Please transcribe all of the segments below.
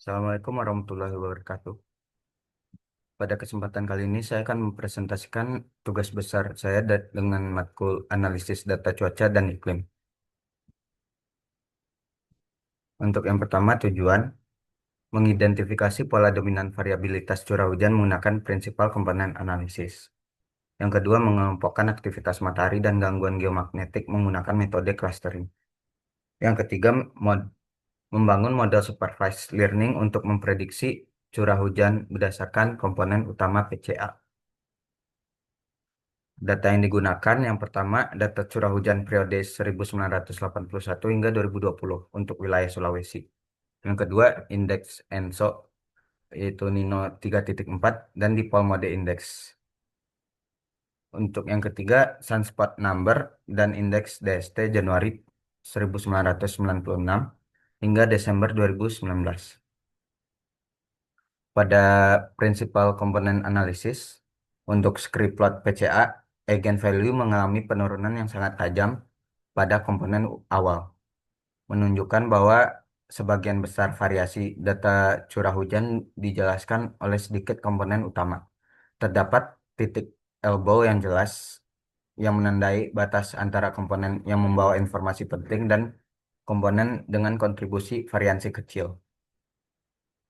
Assalamualaikum warahmatullahi wabarakatuh. Pada kesempatan kali ini saya akan mempresentasikan tugas besar saya dengan matkul analisis data cuaca dan iklim. Untuk yang pertama, tujuan mengidentifikasi pola dominan variabilitas curah hujan menggunakan prinsipal komponen analisis. Yang kedua, mengelompokkan aktivitas matahari dan gangguan geomagnetik menggunakan metode clustering. Yang ketiga, membangun model supervised learning untuk memprediksi curah hujan berdasarkan komponen utama PCA. Data yang digunakan yang pertama data curah hujan periode 1981 hingga 2020 untuk wilayah Sulawesi. Yang kedua indeks ENSO yaitu Nino 3.4 dan Dipole Mode Index. Untuk yang ketiga Sunspot Number dan indeks DST Januari 1996 hingga Desember 2019. Pada prinsipal komponen analisis untuk script plot PCA, eigenvalue mengalami penurunan yang sangat tajam pada komponen awal, menunjukkan bahwa sebagian besar variasi data curah hujan dijelaskan oleh sedikit komponen utama. Terdapat titik elbow yang jelas yang menandai batas antara komponen yang membawa informasi penting dan komponen dengan kontribusi variansi kecil.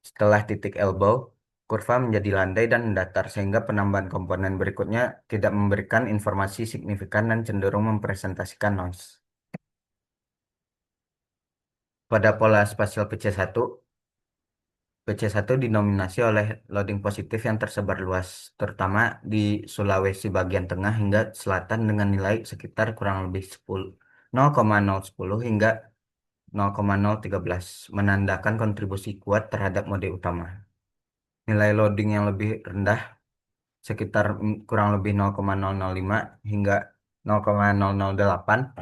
Setelah titik elbow, kurva menjadi landai dan datar sehingga penambahan komponen berikutnya tidak memberikan informasi signifikan dan cenderung mempresentasikan noise. Pada pola spasial PC1 dinominasi oleh loading positif yang tersebar luas, terutama di Sulawesi bagian tengah hingga selatan dengan nilai sekitar kurang lebih 0,010 hingga 0,013, menandakan kontribusi kuat terhadap mode utama. Nilai loading yang lebih rendah sekitar kurang lebih 0,005 hingga 0,008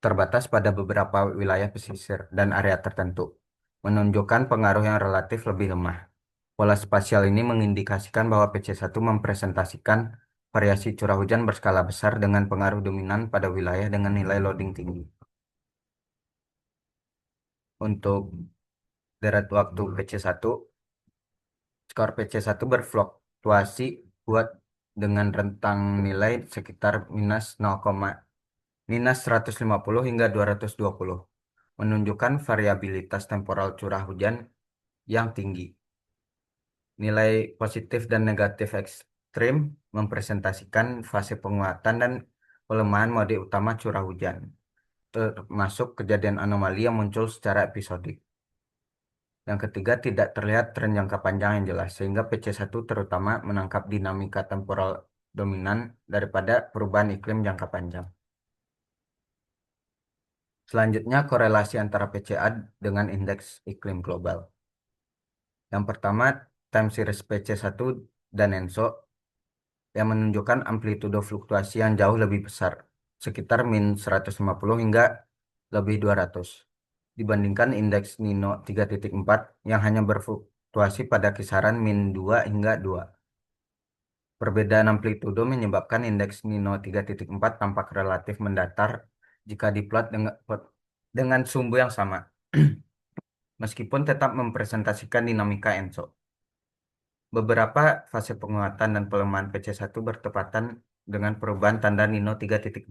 terbatas pada beberapa wilayah pesisir dan area tertentu, menunjukkan pengaruh yang relatif lebih lemah. Pola spasial ini mengindikasikan bahwa PC1 mempresentasikan variasi curah hujan berskala besar dengan pengaruh dominan pada wilayah dengan nilai loading tinggi. Untuk deret waktu PC1, skor PC1 berfluktuasi kuat dengan rentang nilai sekitar minus 150 hingga 220, menunjukkan variabilitas temporal curah hujan yang tinggi. Nilai positif dan negatif ekstrim mempresentasikan fase penguatan dan pelemahan mode utama curah hujan, termasuk kejadian anomali yang muncul secara episodik. Yang ketiga, tidak terlihat tren jangka panjang yang jelas, sehingga PC1 terutama menangkap dinamika temporal dominan daripada perubahan iklim jangka panjang. Selanjutnya, korelasi antara PCA dengan indeks iklim global. Yang pertama, time series PC1 dan ENSO yang menunjukkan amplitudo fluktuasi yang jauh lebih besar, sekitar min 150 hingga lebih 200, dibandingkan indeks Nino 3.4 yang hanya berfluktuasi pada kisaran min 2 hingga 2. Perbedaan amplitudo menyebabkan indeks Nino 3.4 tampak relatif mendatar jika diplot dengan sumbu yang sama, meskipun tetap mempresentasikan dinamika ENSO. Beberapa fase penguatan dan pelemahan PC1 bertepatan dengan perubahan tanda Nino 3.4,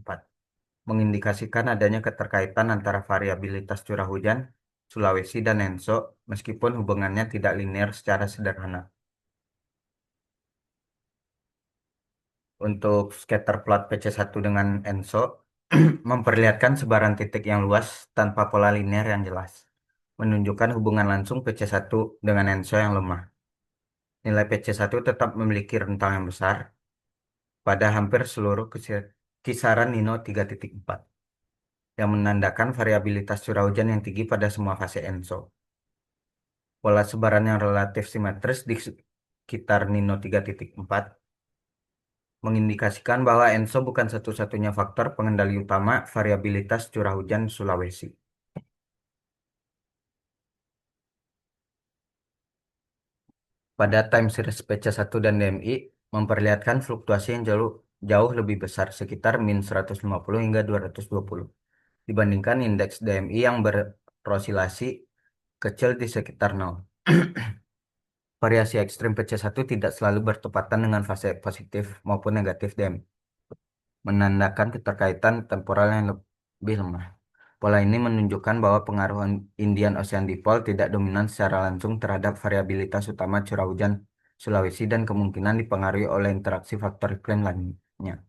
mengindikasikan adanya keterkaitan antara variabilitas curah hujan, Sulawesi, dan ENSO, meskipun hubungannya tidak linear secara sederhana. Untuk scatter plot PC1 dengan ENSO, memperlihatkan sebaran titik yang luas tanpa pola linear yang jelas, menunjukkan hubungan langsung PC1 dengan ENSO yang lemah. Nilai PC1 tetap memiliki rentang yang besar pada hampir seluruh kisaran Nino 3.4, yang menandakan variabilitas curah hujan yang tinggi pada semua fase ENSO. Pola sebaran yang relatif simetris di sekitar Nino 3.4 mengindikasikan bahwa ENSO bukan satu-satunya faktor pengendali utama variabilitas curah hujan Sulawesi. Pada time series PC1 dan DMI memperlihatkan fluktuasi yang jauh lebih besar, sekitar min 150 hingga 220, dibandingkan indeks DMI yang berosilasi kecil di sekitar 0. Variasi ekstrim PC1 tidak selalu bertepatan dengan fase positif maupun negatif DM, menandakan keterkaitan temporal yang lebih lemah. Pola ini menunjukkan bahwa pengaruh Indian Ocean Dipole tidak dominan secara langsung terhadap variabilitas utama curah hujan Sulawesi dan kemungkinan dipengaruhi oleh interaksi faktor iklim lainnya.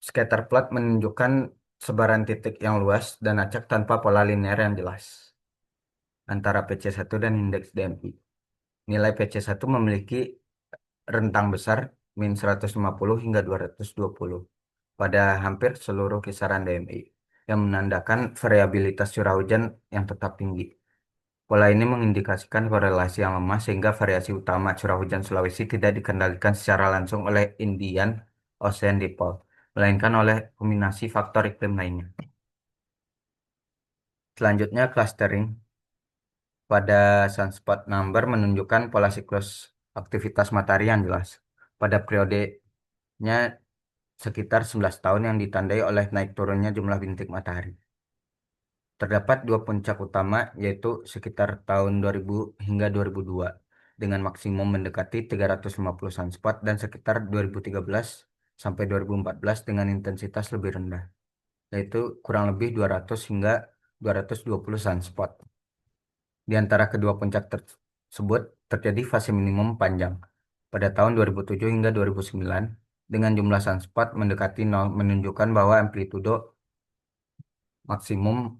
Scatter plot menunjukkan sebaran titik yang luas dan acak tanpa pola linear yang jelas antara PC1 dan indeks DMI. Nilai PC1 memiliki rentang besar min 150 hingga 220 pada hampir seluruh kisaran DMI yang menandakan variabilitas curah hujan yang tetap tinggi. Pola ini mengindikasikan korelasi yang lemah sehingga variasi utama curah hujan Sulawesi tidak dikendalikan secara langsung oleh Indian Ocean Dipole, melainkan oleh kombinasi faktor iklim lainnya. Selanjutnya, clustering pada sunspot number menunjukkan pola siklus aktivitas matahari yang jelas. Pada periodenya sekitar 11 tahun yang ditandai oleh naik turunnya jumlah bintik matahari. Terdapat dua puncak utama, yaitu sekitar tahun 2000 hingga 2002, dengan maksimum mendekati 350 sunspot dan sekitar 2013 sampai 2014 dengan intensitas lebih rendah, yaitu kurang lebih 200 hingga 220 sunspot. Di antara kedua puncak tersebut terjadi fase minimum panjang pada tahun 2007 hingga 2009 dengan jumlah sunspot mendekati nol menunjukkan bahwa amplitudo maksimum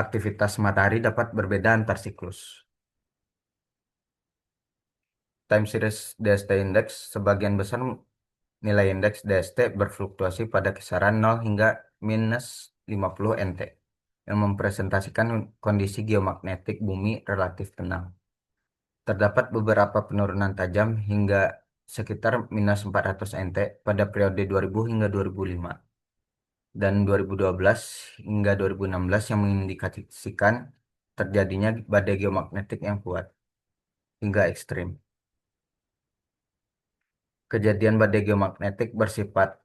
aktivitas matahari dapat berbeda antar siklus. Time series DST index sebagian besar nilai indeks DST berfluktuasi pada kisaran 0 hingga minus 50 NT yang mempresentasikan kondisi geomagnetik bumi relatif tenang. Terdapat beberapa penurunan tajam hingga sekitar minus 400 NT pada periode 2000 hingga 2005 dan 2012 hingga 2016 yang mengindikasikan terjadinya badai geomagnetik yang kuat hingga ekstrim. Kejadian badai geomagnetik bersifat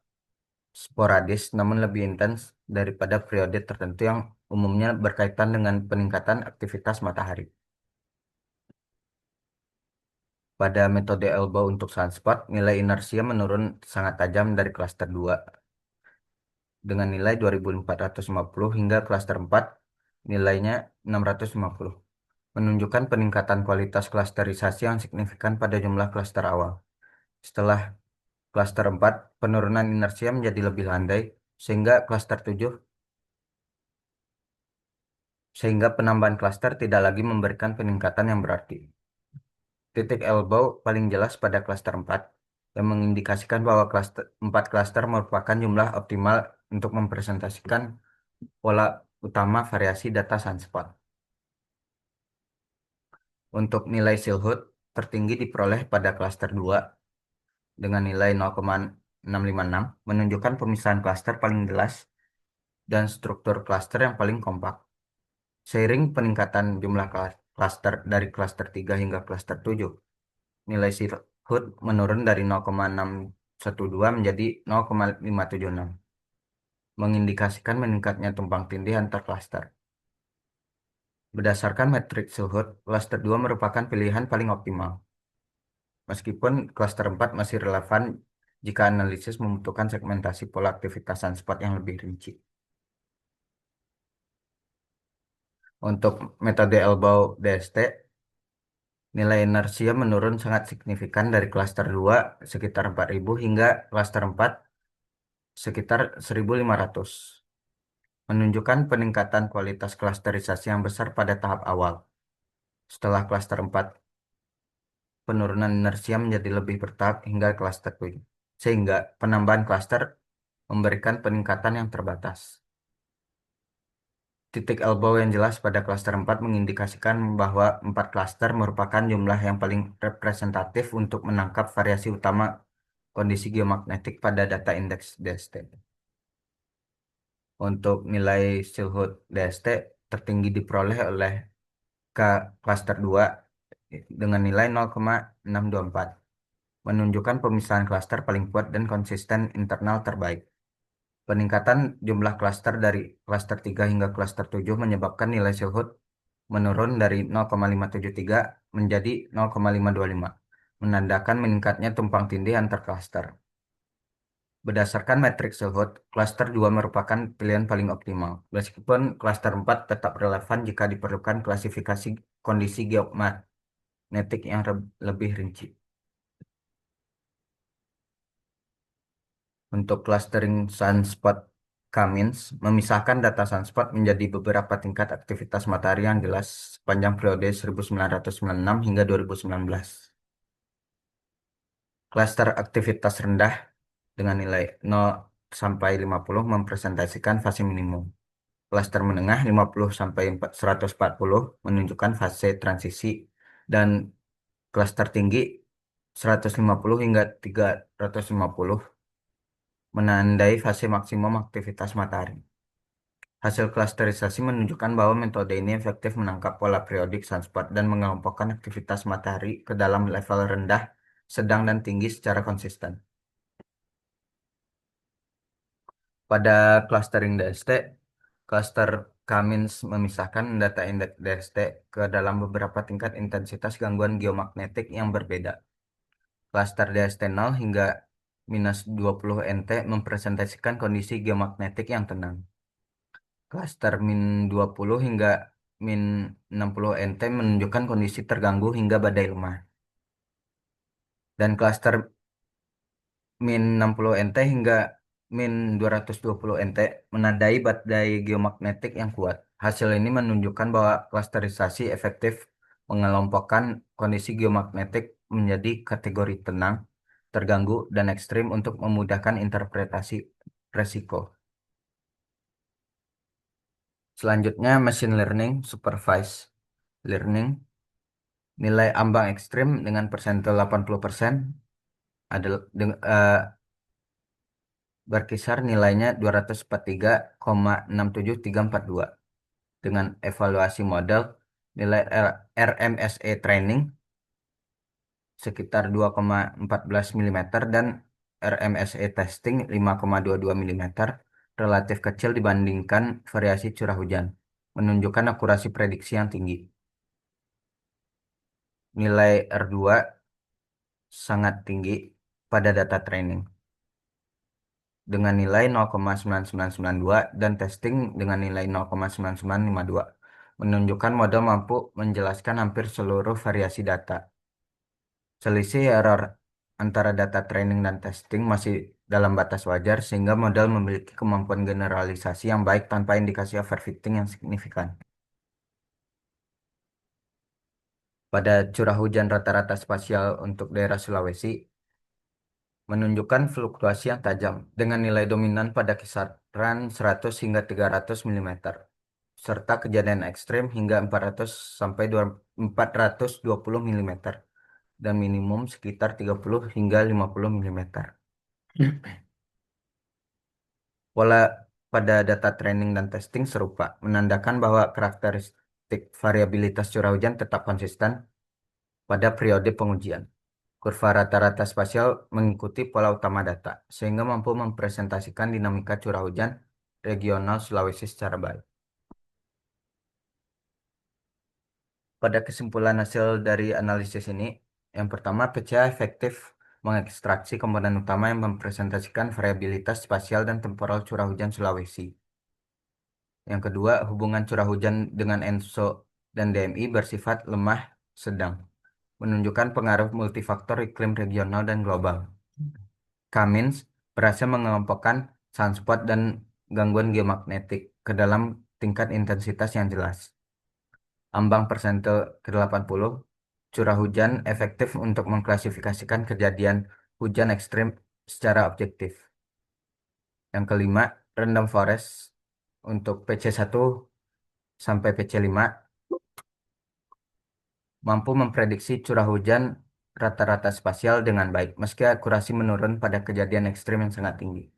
sporadis namun lebih intens daripada periode tertentu yang umumnya berkaitan dengan peningkatan aktivitas matahari. Pada metode elbow untuk sunspot, nilai inersia menurun sangat tajam dari klaster 2 dengan nilai 2450 hingga klaster 4 nilainya 650, menunjukkan peningkatan kualitas klasterisasi yang signifikan pada jumlah klaster awal. Setelah klaster 4, penurunan inersia menjadi lebih landai sehingga klaster 7 sehingga penambahan klaster tidak lagi memberikan peningkatan yang berarti. Titik elbow paling jelas pada klaster 4 yang mengindikasikan bahwa klaster 4 klaster merupakan jumlah optimal untuk mempresentasikan pola utama variasi data sunspot. Untuk nilai Silhouette tertinggi diperoleh pada klaster 2 dengan nilai 0,656 menunjukkan pemisahan klaster paling jelas dan struktur klaster yang paling kompak. Seiring peningkatan jumlah klaster dari klaster 3 hingga klaster 7, nilai Silhouette menurun dari 0,612 menjadi 0,576, mengindikasikan meningkatnya tumpang tindih antar klaster. Berdasarkan metrik Silhouette, klaster 2 merupakan pilihan paling optimal. Meskipun klaster 4 masih relevan jika analisis membutuhkan segmentasi pola aktivitas sunspot yang lebih rinci. Untuk metode elbow DST, nilai inersia menurun sangat signifikan dari klaster 2 sekitar 4000 hingga klaster 4 sekitar 1500, menunjukkan peningkatan kualitas klasterisasi yang besar pada tahap awal. Setelah klaster 4, penurunan inersia menjadi lebih bertahap hingga klaster 7, sehingga penambahan klaster memberikan peningkatan yang terbatas. Titik elbow yang jelas pada klaster 4 mengindikasikan bahwa 4 klaster merupakan jumlah yang paling representatif untuk menangkap variasi utama kondisi geomagnetik pada data indeks DST. Untuk nilai Silhouette DST tertinggi diperoleh oleh klaster 2 dengan nilai 0,624, menunjukkan pemisahan klaster paling kuat dan konsisten internal terbaik. Peningkatan jumlah klaster dari klaster 3 hingga klaster 7 menyebabkan nilai Silhouette menurun dari 0,573 menjadi 0,525, menandakan meningkatnya tumpang tindih antar klaster. Berdasarkan metrik Silhouette, klaster 2 merupakan pilihan paling optimal, meskipun klaster 4 tetap relevan jika diperlukan klasifikasi kondisi geomagnetik yang lebih rinci. Untuk clustering sunspot, Cummins memisahkan data sunspot menjadi beberapa tingkat aktivitas matahari yang jelas sepanjang periode 1996 hingga 2019. Cluster aktivitas rendah dengan nilai 0 sampai 50 mempresentasikan fase minimum. Cluster menengah 50 sampai 140 menunjukkan fase transisi, dan cluster tinggi 150 hingga 350 menandai fase maksimum aktivitas matahari. Hasil klasterisasi menunjukkan bahwa metode ini efektif menangkap pola periodik sunspot dan mengelompokkan aktivitas matahari ke dalam level rendah, sedang, dan tinggi secara konsisten. Pada clustering DST, cluster Cummins memisahkan data indeks DST ke dalam beberapa tingkat intensitas gangguan geomagnetik yang berbeda. Cluster DST 0 hingga -20 NT mempresentasikan kondisi geomagnetik yang tenang. Cluster -20 hingga -60 NT menunjukkan kondisi terganggu hingga badai lemah. Dan cluster -60 NT hingga -220 NT menandai badai geomagnetik yang kuat. Hasil ini menunjukkan bahwa klasterisasi efektif mengelompokkan kondisi geomagnetik menjadi kategori tenang, terganggu, dan ekstrim untuk memudahkan interpretasi resiko. Selanjutnya, machine learning supervised learning. Nilai ambang ekstrim dengan persentase 80% adalah berkisar nilainya 243,67342. Dengan evaluasi model, nilai RMSE training sekitar 2,14 mm dan RMSE testing 5,22 mm, relatif kecil dibandingkan variasi curah hujan, menunjukkan akurasi prediksi yang tinggi. Nilai R2 sangat tinggi pada data training dengan nilai 0,9992 dan testing dengan nilai 0,9952, menunjukkan model mampu menjelaskan hampir seluruh variasi data. Selisih error antara data training dan testing masih dalam batas wajar, sehingga model memiliki kemampuan generalisasi yang baik tanpa indikasi overfitting yang signifikan. Pada curah hujan rata-rata spasial untuk daerah Sulawesi, menunjukkan fluktuasi yang tajam dengan nilai dominan pada kisaran 100 hingga 300 mm, serta kejadian ekstrim hingga 400 sampai 420 mm, dan minimum sekitar 30 hingga 50 mm. Pola pada data training dan testing serupa, menandakan bahwa karakteristik variabilitas curah hujan tetap konsisten pada periode pengujian. Kurva rata-rata spasial mengikuti pola utama data, sehingga mampu mempresentasikan dinamika curah hujan regional Sulawesi secara baik. Pada kesimpulan hasil dari analisis ini, yang pertama, PCA efektif mengekstraksi komponen utama yang mempresentasikan variabilitas spasial dan temporal curah hujan Sulawesi. Yang kedua, hubungan curah hujan dengan ENSO dan DMI bersifat lemah sedang, menunjukkan pengaruh multifaktor iklim regional dan global. Cummins berhasil mengelompokkan sunspot dan gangguan geomagnetik ke dalam tingkat intensitas yang jelas. Ambang persentase ke-80, curah hujan efektif untuk mengklasifikasikan kejadian hujan ekstrim secara objektif. Yang kelima, random forest untuk PC1 sampai PC5 mampu memprediksi curah hujan rata-rata spasial dengan baik, meski akurasi menurun pada kejadian ekstrim yang sangat tinggi.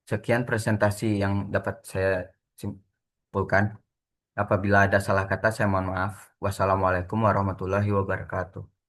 Sekian presentasi yang dapat saya simpulkan. Apabila ada salah kata, saya mohon maaf. Wassalamualaikum warahmatullahi wabarakatuh.